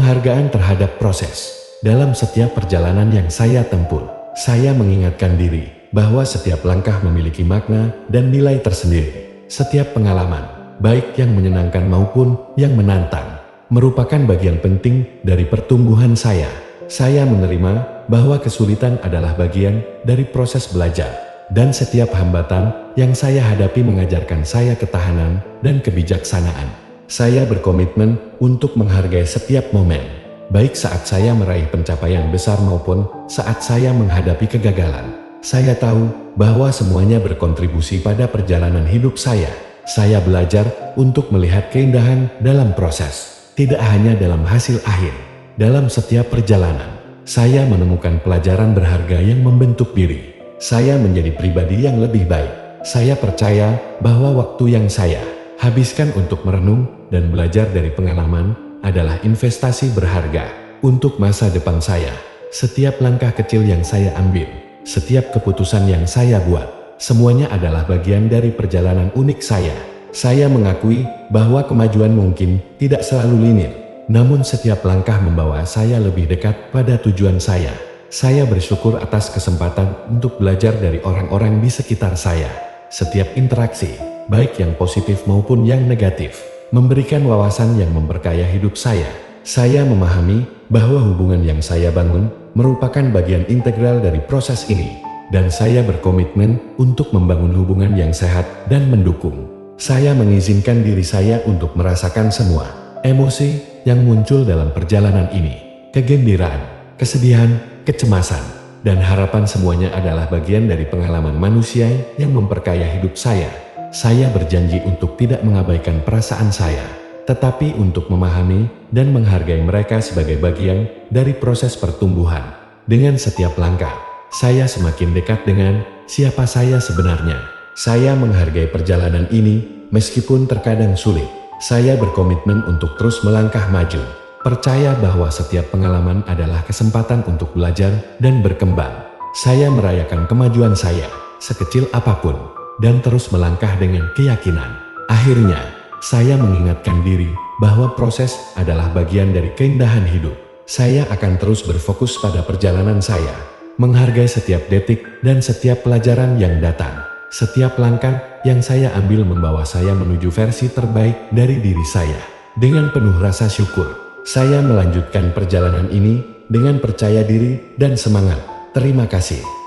Penghargaan terhadap proses. Dalam setiap perjalanan yang saya tempuh, saya mengingatkan diri bahwa setiap langkah memiliki makna dan nilai tersendiri. Setiap pengalaman, baik yang menyenangkan maupun yang menantang, merupakan bagian penting dari pertumbuhan saya. Saya menerima bahwa kesulitan adalah bagian dari proses belajar, dan setiap hambatan yang saya hadapi mengajarkan saya ketahanan dan kebijaksanaan. Saya berkomitmen untuk menghargai setiap momen, baik saat saya meraih pencapaian besar maupun saat saya menghadapi kegagalan. Saya tahu bahwa semuanya berkontribusi pada perjalanan hidup saya. Saya belajar untuk melihat keindahan dalam proses, tidak hanya dalam hasil akhir. Dalam setiap perjalanan, saya menemukan pelajaran berharga yang membentuk diri. Saya menjadi pribadi yang lebih baik. Saya percaya bahwa waktu yang saya habiskan untuk merenung dan belajar dari pengalaman adalah investasi berharga untuk masa depan saya. Setiap langkah kecil yang saya ambil, setiap keputusan yang saya buat, semuanya adalah bagian dari perjalanan unik saya. Saya mengakui bahwa kemajuan mungkin tidak selalu linear, namun setiap langkah membawa saya lebih dekat pada tujuan saya. Saya bersyukur atas kesempatan untuk belajar dari orang-orang di sekitar saya. Setiap interaksi, baik yang positif maupun yang negatif, memberikan wawasan yang memperkaya hidup saya. Saya memahami bahwa hubungan yang saya bangun merupakan bagian integral dari proses ini, dan saya berkomitmen untuk membangun hubungan yang sehat dan mendukung. Saya mengizinkan diri saya untuk merasakan semua emosi yang muncul dalam perjalanan ini. Kegembiraan, kesedihan, kecemasan, dan harapan semuanya adalah bagian dari pengalaman manusia yang memperkaya hidup saya. Saya berjanji untuk tidak mengabaikan perasaan saya, tetapi untuk memahami dan menghargai mereka sebagai bagian dari proses pertumbuhan. Dengan setiap langkah, saya semakin dekat dengan siapa saya sebenarnya. Saya menghargai perjalanan ini, meskipun terkadang sulit. Saya berkomitmen untuk terus melangkah maju, percaya bahwa setiap pengalaman adalah kesempatan untuk belajar dan berkembang. Saya merayakan kemajuan saya, sekecil apapun, dan terus melangkah dengan keyakinan. Akhirnya, saya mengingatkan diri bahwa proses adalah bagian dari keindahan hidup. Saya akan terus berfokus pada perjalanan saya, menghargai setiap detik dan setiap pelajaran yang datang. Setiap langkah yang saya ambil membawa saya menuju versi terbaik dari diri saya. Dengan penuh rasa syukur, saya melanjutkan perjalanan ini dengan percaya diri dan semangat. Terima kasih.